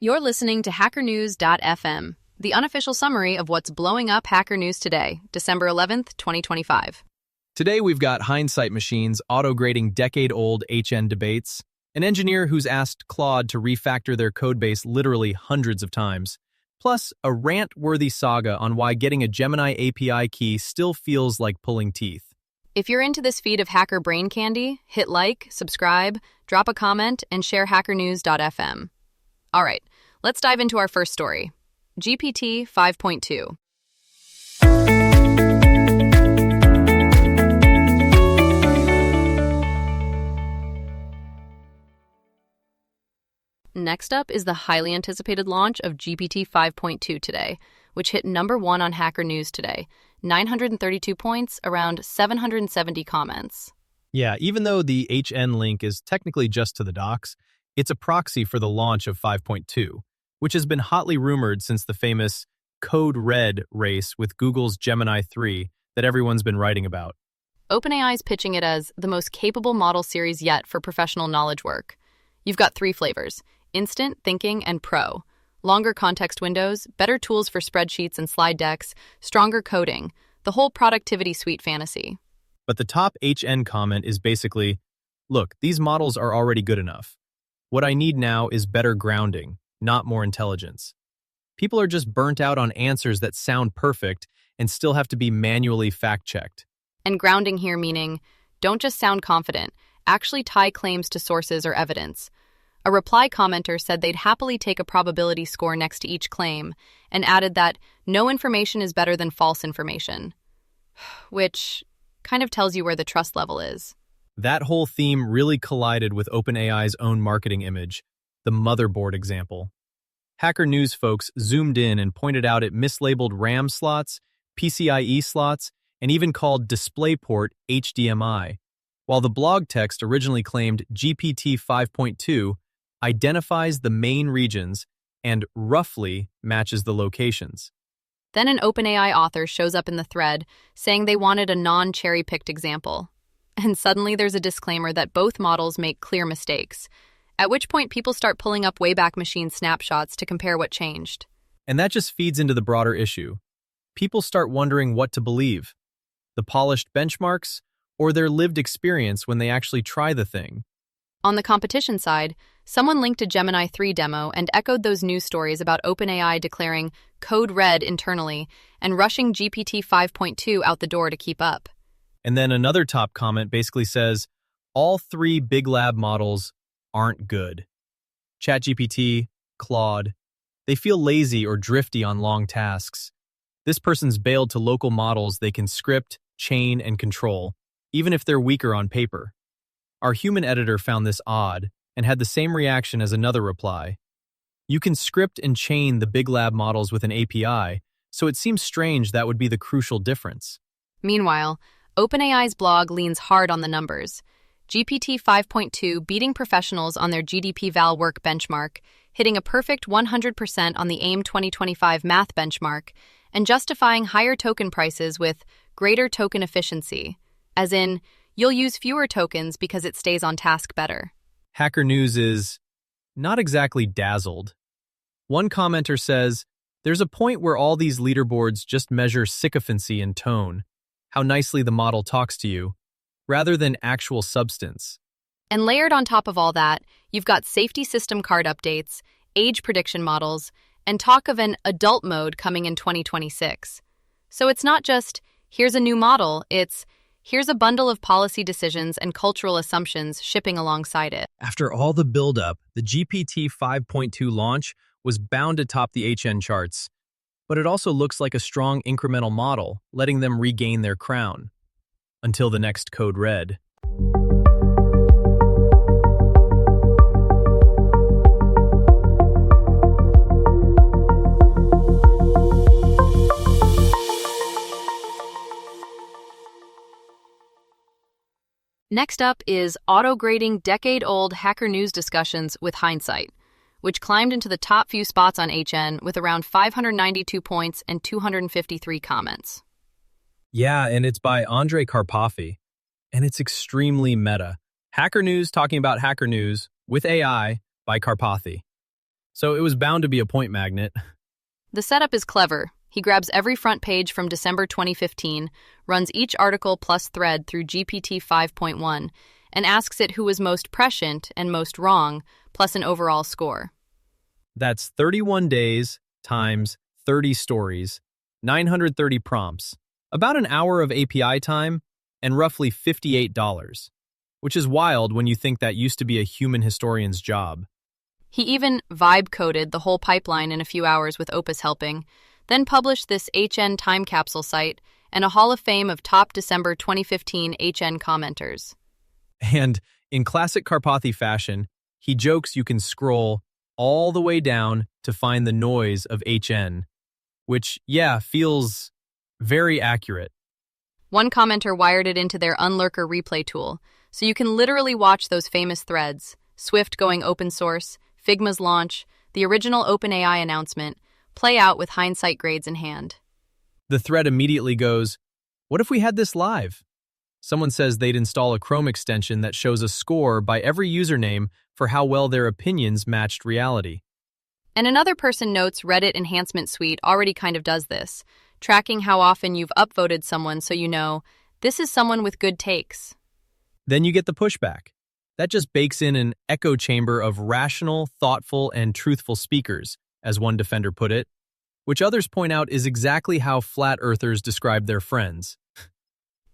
You're listening to HackerNews.fm, the unofficial summary of what's blowing up Hacker News today, December 11th, 2025. Today we've got hindsight machines auto-grading decade-old HN debates, an engineer who's asked Claude to refactor their codebase literally hundreds of times, plus a rant-worthy saga on why getting a Gemini API key still feels like pulling teeth. If you're into this feed of hacker brain candy, hit like, subscribe, drop a comment, and share HackerNews.fm. All right, let's dive into our first story. GPT 5.2. Next up is the highly anticipated launch of GPT 5.2 today, which hit number 1 on Hacker News today. 932 points, around 770 comments. Yeah, even though the HN link is technically just to the docs, it's a proxy for the launch of 5.2, which has been hotly rumored since the famous Code Red race with Google's Gemini 3 that everyone's been writing about. OpenAI is pitching it as the most capable model series yet for professional knowledge work. You've got 3 flavors: Instant, Thinking, and Pro. Longer context windows, better tools for spreadsheets and slide decks, stronger coding, the whole productivity suite fantasy. But the top HN comment is basically, look, these models are already good enough. What I need now is better grounding, not more intelligence. People are just burnt out on answers that sound perfect and still have to be manually fact-checked. And grounding here meaning, don't just sound confident, actually tie claims to sources or evidence. A reply commenter said they'd happily take a probability score next to each claim and added that no information is better than false information, which kind of tells you where the trust level is. That whole theme really collided with OpenAI's own marketing image, the motherboard example. Hacker News folks zoomed in and pointed out it mislabeled RAM slots, PCIe slots, and even called DisplayPort HDMI, while the blog text originally claimed GPT 5.2 identifies the main regions and roughly matches the locations. Then an OpenAI author shows up in the thread saying they wanted a non-cherry-picked example. And suddenly there's a disclaimer that both models make clear mistakes, at which point people start pulling up Wayback Machine snapshots to compare what changed. And that just feeds into the broader issue. People start wondering what to believe, the polished benchmarks or their lived experience when they actually try the thing. On the competition side, someone linked a Gemini 3 demo and echoed those news stories about OpenAI declaring Code Red internally and rushing GPT 5.2 out the door to keep up. And then another top comment basically says, all 3 big lab models aren't good. ChatGPT, Claude, they feel lazy or drifty on long tasks. This person's bailed to local models they can script, chain, and control, even if they're weaker on paper. Our human editor found this odd and had the same reaction as another reply. You can script and chain the big lab models with an API, so it seems strange that would be the crucial difference. Meanwhile, OpenAI's blog leans hard on the numbers. GPT 5.2 beating professionals on their GDP-Val work benchmark, hitting a perfect 100% on the AIM 2025 math benchmark, and justifying higher token prices with greater token efficiency, as in, you'll use fewer tokens because it stays on task better. Hacker News is not exactly dazzled. One commenter says, there's a point where all these leaderboards just measure sycophancy and tone, how nicely the model talks to you, rather than actual substance. And layered on top of all that, you've got safety system card updates, age prediction models, and talk of an adult mode coming in 2026. So it's not just, here's a new model, it's, here's a bundle of policy decisions and cultural assumptions shipping alongside it. After all the build-up, the GPT 5.2 launch was bound to top the HN charts, but it also looks like a strong incremental model, letting them regain their crown. Until the next Code Red. Next up is auto-grading decade-old Hacker News discussions with hindsight, which climbed into the top few spots on HN with around 592 points and 253 comments. Yeah, and it's by Andrei Karpathy, and it's extremely meta. Hacker News talking about Hacker News with AI by Karpathy. So it was bound to be a point magnet. The setup is clever. He grabs every front page from December 2015, runs each article plus thread through GPT 5.1, and asks it who was most prescient and most wrong, plus an overall score. That's 31 days times 30 stories, 930 prompts, about an hour of API time, and roughly $58, which is wild when you think that used to be a human historian's job. He even vibe-coded the whole pipeline in a few hours with Opus helping, then published this HN time capsule site and a Hall of Fame of top December 2015 HN commenters. And in classic Karpathy fashion, he jokes you can scroll all the way down to find the noise of HN, which, yeah, feels very accurate. One commenter wired it into their Unlurker replay tool, so you can literally watch those famous threads, Swift going open source, Figma's launch, the original OpenAI announcement, play out with hindsight grades in hand. The thread immediately goes, "What if we had this live?" Someone says they'd install a Chrome extension that shows a score by every username for how well their opinions matched reality. And another person notes Reddit Enhancement Suite already kind of does this, tracking how often you've upvoted someone so you know, this is someone with good takes. Then you get the pushback. That just bakes in an echo chamber of rational, thoughtful, and truthful speakers, as one defender put it, which others point out is exactly how flat earthers describe their friends.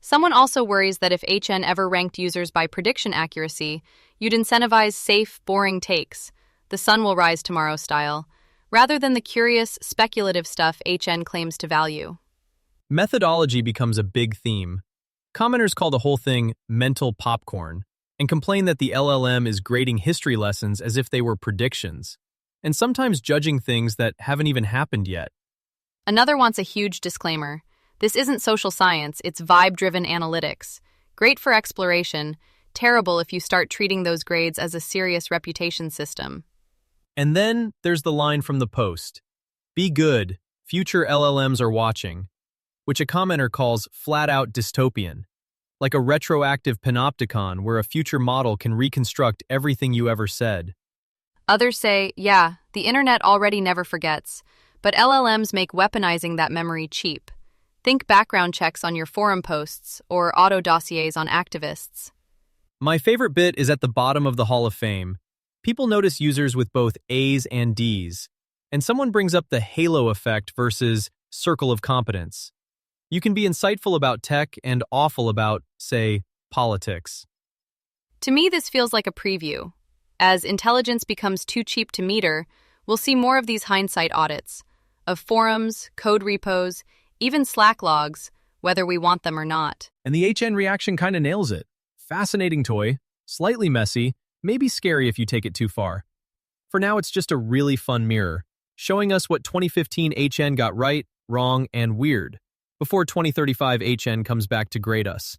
Someone also worries that if HN ever ranked users by prediction accuracy, you'd incentivize safe, boring takes, the sun will rise tomorrow style, rather than the curious, speculative stuff HN claims to value. Methodology becomes a big theme. Commenters call the whole thing mental popcorn and complain that the LLM is grading history lessons as if they were predictions, and sometimes judging things that haven't even happened yet. Another wants a huge disclaimer. This isn't social science, it's vibe-driven analytics. Great for exploration, terrible if you start treating those grades as a serious reputation system. And then there's the line from the post, "Be good, future LLMs are watching," which a commenter calls flat-out dystopian, like a retroactive panopticon where a future model can reconstruct everything you ever said. Others say, yeah, the internet already never forgets, but LLMs make weaponizing that memory cheap. Think background checks on your forum posts or auto dossiers on activists. My favorite bit is at the bottom of the Hall of Fame. People notice users with both A's and D's, and someone brings up the halo effect versus circle of competence. You can be insightful about tech and awful about, say, politics. To me, this feels like a preview. As intelligence becomes too cheap to meter, we'll see more of these hindsight audits, of forums, code repos, even Slack logs, whether we want them or not. And the HN reaction kind of nails it. Fascinating toy, slightly messy, maybe scary if you take it too far. For now, it's just a really fun mirror, showing us what 2015 HN got right, wrong, and weird, before 2035 HN comes back to grade us.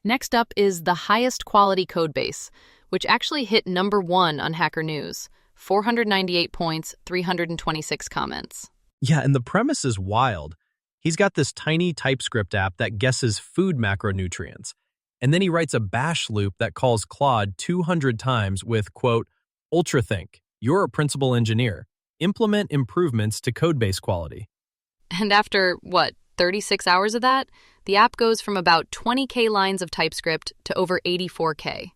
Next up is the highest quality codebase, which actually hit number 1 on Hacker News, 498 points, 326 comments. Yeah, and the premise is wild. He's got this tiny TypeScript app that guesses food macronutrients, and then he writes a bash loop that calls Claude 200 times with, quote, "Ultrathink, you're a principal engineer. Implement improvements to codebase quality." And after, 36 hours of that, the app goes from about 20K lines of TypeScript to over 84K.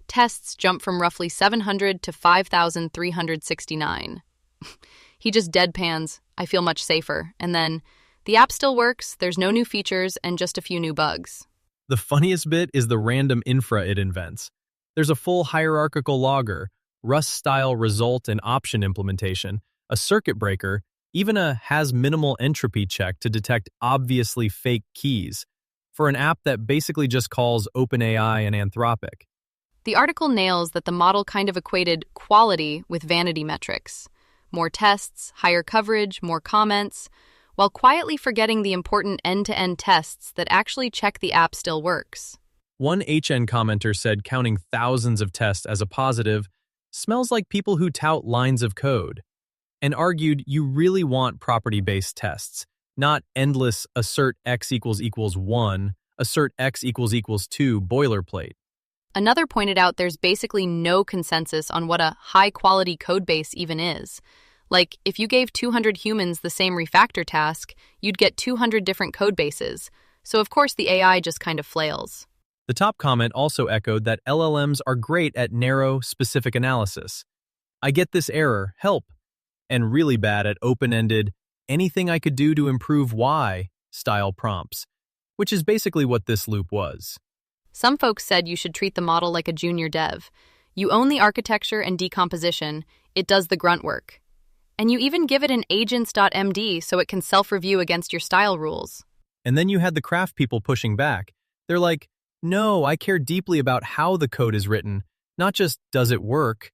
Tests jump from roughly 700 to 5,369. He just deadpans, "I feel much safer," and then, "The app still works, there's no new features, and just a few new bugs." The funniest bit is the random infra it invents. There's a full hierarchical logger, Rust-style result and option implementation, a circuit breaker, even a has minimal entropy check to detect obviously fake keys, for an app that basically just calls OpenAI and Anthropic. The article nails that the model kind of equated quality with vanity metrics. More tests, higher coverage, more comments, while quietly forgetting the important end-to-end tests that actually check the app still works. One HN commenter said counting thousands of tests as a positive smells like people who tout lines of code, and argued you really want property-based tests, not endless assert x equals 1, assert x equals 2 boilerplate. Another pointed out there's basically no consensus on what a high-quality codebase even is. Like, if you gave 200 humans the same refactor task, you'd get 200 different codebases. So of course the AI just kind of flails. The top comment also echoed that LLMs are great at narrow, specific analysis. I get this error, help, and really bad at open-ended, anything I could do to improve Y style prompts, which is basically what this loop was. Some folks said you should treat the model like a junior dev. You own the architecture and decomposition, it does the grunt work. And you even give it an agents.md so it can self-review against your style rules. And then you had the craft people pushing back. They're like, no, I care deeply about how the code is written, not just does it work.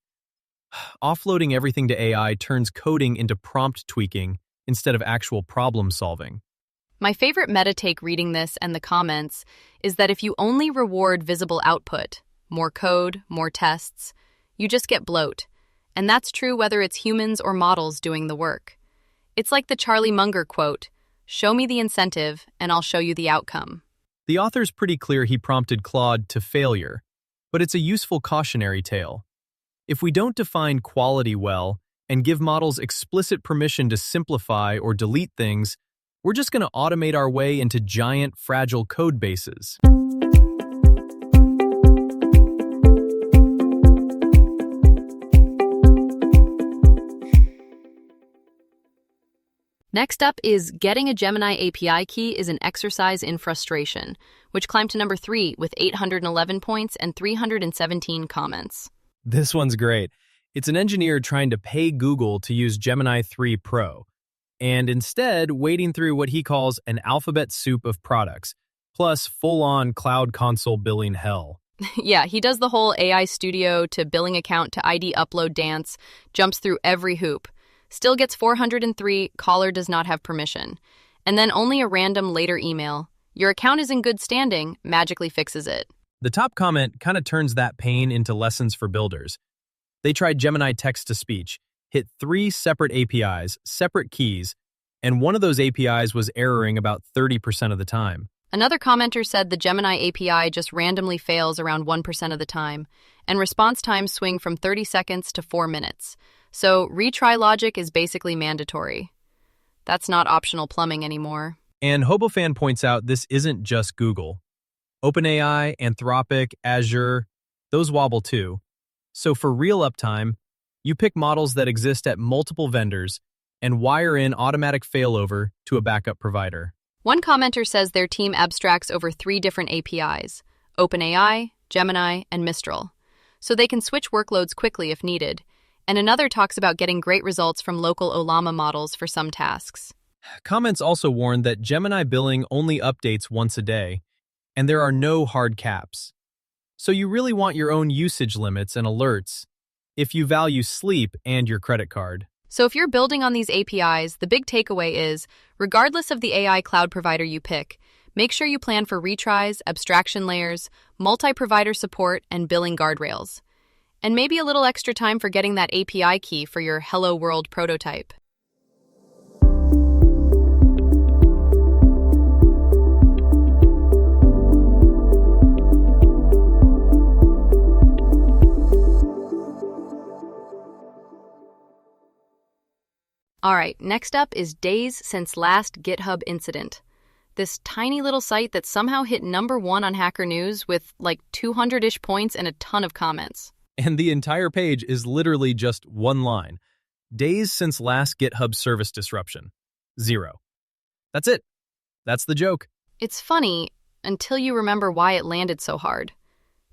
Offloading everything to AI turns coding into prompt tweaking instead of actual problem solving. My favorite meta take reading this and the comments is that if you only reward visible output, more code, more tests, you just get bloat. And that's true whether it's humans or models doing the work. It's like the Charlie Munger quote, "Show me the incentive and I'll show you the outcome." The author's pretty clear he prompted Claude to failure, but it's a useful cautionary tale. If we don't define quality well and give models explicit permission to simplify or delete things, we're just going to automate our way into giant, fragile code bases. Next up is getting a Gemini API key is an exercise in frustration, which climbed to number 3 with 811 points and 317 comments. This one's great. It's an engineer trying to pay Google to use Gemini 3 Pro, and instead wading through what he calls an alphabet soup of products, plus full-on cloud console billing hell. Yeah, he does the whole AI studio to billing account to ID upload dance, jumps through every hoop. Still gets 403, caller does not have permission. And then only a random later email, your account is in good standing, magically fixes it. The top comment kind of turns that pain into lessons for builders. They tried Gemini text-to-speech, hit 3 separate APIs, separate keys, and one of those APIs was erroring about 30% of the time. Another commenter said the Gemini API just randomly fails around 1% of the time, and response times swing from 30 seconds to 4 minutes. So retry logic is basically mandatory. That's not optional plumbing anymore. And Hobofan points out this isn't just Google. OpenAI, Anthropic, Azure, those wobble too. So for real uptime, you pick models that exist at multiple vendors and wire in automatic failover to a backup provider. One commenter says their team abstracts over 3 different APIs, OpenAI, Gemini, and Mistral, so they can switch workloads quickly if needed. And another talks about getting great results from local Ollama models for some tasks. Comments also warn that Gemini billing only updates once a day, and there are no hard caps. So you really want your own usage limits and alerts if you value sleep and your credit card. So if you're building on these APIs, the big takeaway is, regardless of the AI cloud provider you pick, make sure you plan for retries, abstraction layers, multi-provider support, and billing guardrails. And maybe a little extra time for getting that API key for your Hello World prototype. All right, next up is days since last GitHub incident. This tiny little site that somehow hit number 1 on Hacker News with like 200-ish points and a ton of comments. And the entire page is literally just one line. Days since last GitHub service disruption. 0. That's it. That's the joke. It's funny until you remember why it landed so hard.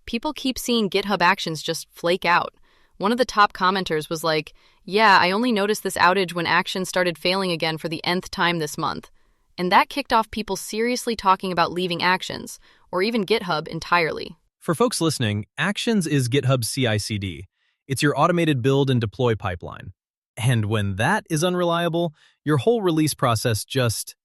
People keep seeing GitHub actions just flake out. One of the top commenters was like, yeah, I only noticed this outage when actions started failing again for the nth time this month. And that kicked off people seriously talking about leaving Actions, or even GitHub entirely. For folks listening, Actions is GitHub's CI/CD. It's your automated build and deploy pipeline. And when that is unreliable, your whole release process just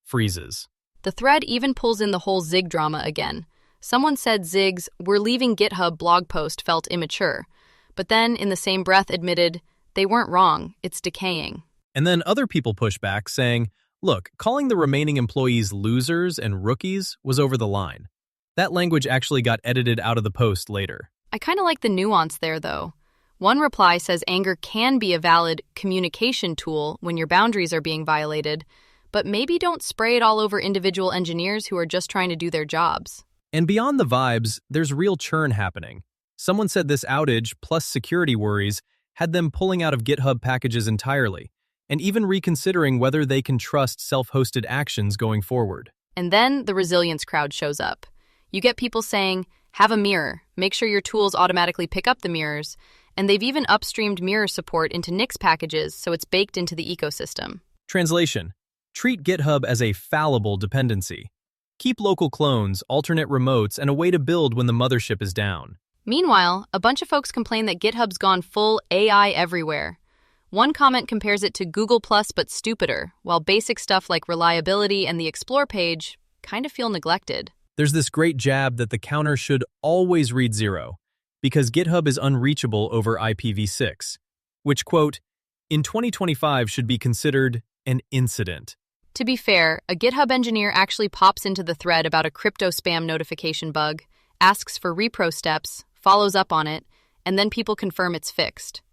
freezes. The thread even pulls in the whole Zig drama again. Someone said Zig's "we're leaving GitHub" blog post felt immature, but then in the same breath admitted, they weren't wrong, it's decaying. And then other people push back saying, Look, calling the remaining employees losers and rookies was over the line. That language actually got edited out of the post later. I kind of like the nuance there, though. One reply says anger can be a valid communication tool when your boundaries are being violated, but maybe don't spray it all over individual engineers who are just trying to do their jobs. And beyond the vibes, there's real churn happening. Someone said this outage, plus security worries, had them pulling out of GitHub packages entirely, and even reconsidering whether they can trust self-hosted actions going forward. And then the resilience crowd shows up. You get people saying, have a mirror, make sure your tools automatically pick up the mirrors, and they've even upstreamed mirror support into Nix packages so it's baked into the ecosystem. Translation: treat GitHub as a fallible dependency. Keep local clones, alternate remotes, and a way to build when the mothership is down. Meanwhile, a bunch of folks complain that GitHub's gone full AI everywhere. One comment compares it to Google Plus but stupider, while basic stuff like reliability and the Explore page kind of feel neglected. There's this great jab that the counter should always read 0, because GitHub is unreachable over IPv6, which, quote, in 2025 should be considered an incident. To be fair, a GitHub engineer actually pops into the thread about a crypto spam notification bug, asks for repro steps, follows up on it, and then people confirm it's fixed.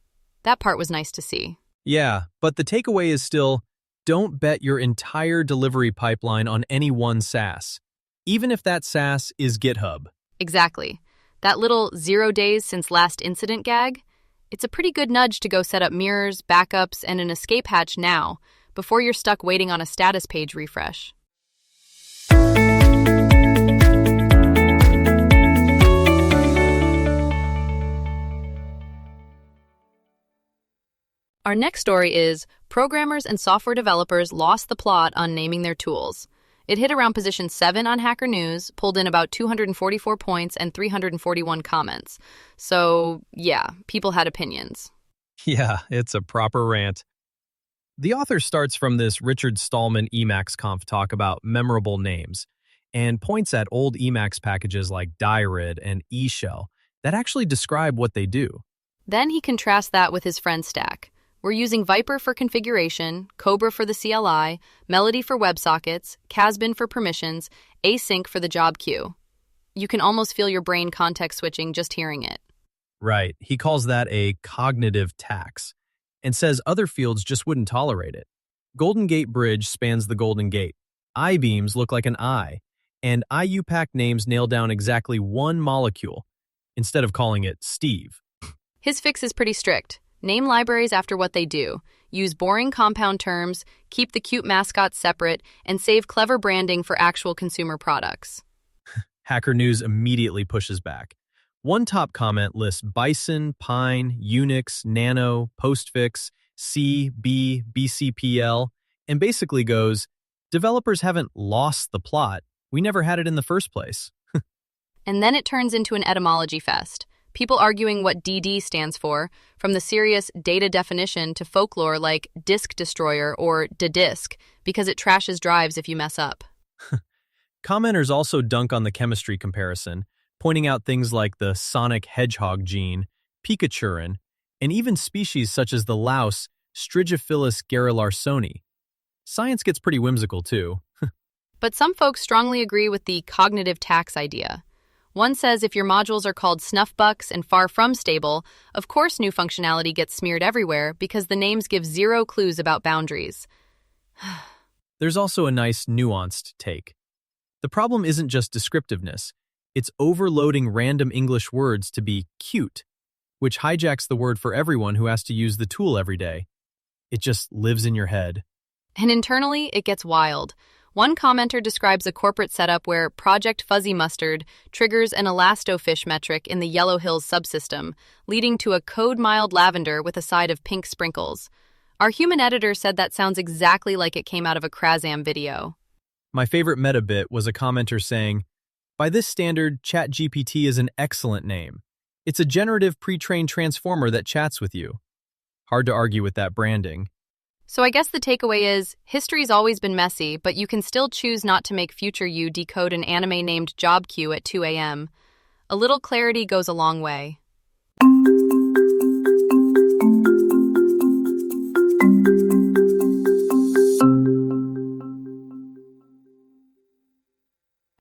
That part was nice to see. Yeah, but the takeaway is still, don't bet your entire delivery pipeline on any one SaaS, even if that SaaS is GitHub. Exactly. That little 0 days since last incident gag, it's a pretty good nudge to go set up mirrors, backups, and an escape hatch now, before you're stuck waiting on a status page refresh. Our next story is programmers and software developers lost the plot on naming their tools. It hit around position 7 on Hacker News, pulled in about 244 points and 341 comments. So, yeah, people had opinions. Yeah, it's a proper rant. The author starts from this Richard Stallman Emacs conf talk about memorable names and points at old Emacs packages like dirid and eShell that actually describe what they do. Then he contrasts that with his friend Stack. We're using Viper for configuration, Cobra for the CLI, Melody for WebSockets, Casbin for permissions, Async for the job queue. You can almost feel your brain context switching just hearing it. Right, he calls that a cognitive tax and says other fields just wouldn't tolerate it. Golden Gate Bridge spans the Golden Gate. I-beams look like an eye, and IUPAC names nail down exactly one molecule instead of calling it Steve. His fix is pretty strict. Name libraries after what they do, use boring compound terms, keep the cute mascots separate, and save clever branding for actual consumer products. Hacker News immediately pushes back. One top comment lists Bison, Pine, Unix, Nano, Postfix, C, B, BCPL, and basically goes, developers haven't lost the plot. We never had it in the first place. And then it turns into an etymology fest. People arguing what DD stands for, from the serious data definition to folklore like disk destroyer or disk, because it trashes drives if you mess up. Commenters also dunk on the chemistry comparison, pointing out things like the sonic hedgehog gene, Pikachurin, and even species such as the louse Strigophilus garrularsoni. Science gets pretty whimsical too. But some folks strongly agree with the cognitive tax idea. One says if your modules are called snuffbucks and far from stable, of course new functionality gets smeared everywhere because the names give 0 clues about boundaries. There's also a nice nuanced take. The problem isn't just descriptiveness, it's overloading random English words to be cute, which hijacks the word for everyone who has to use the tool every day. It just lives in your head. And internally, it gets wild. One commenter describes a corporate setup where Project Fuzzy Mustard triggers an elastofish metric in the Yellow Hills subsystem, leading to a code-mild lavender with a side of pink sprinkles. Our human editor said that sounds exactly like it came out of a Krazam video. My favorite meta bit was a commenter saying, by this standard, ChatGPT is an excellent name. It's a generative pre-trained transformer that chats with you. Hard to argue with that branding. So I guess the takeaway is, history's always been messy, but you can still choose not to make future you decode an anime named Job Queue at 2 a.m. A little clarity goes a long way.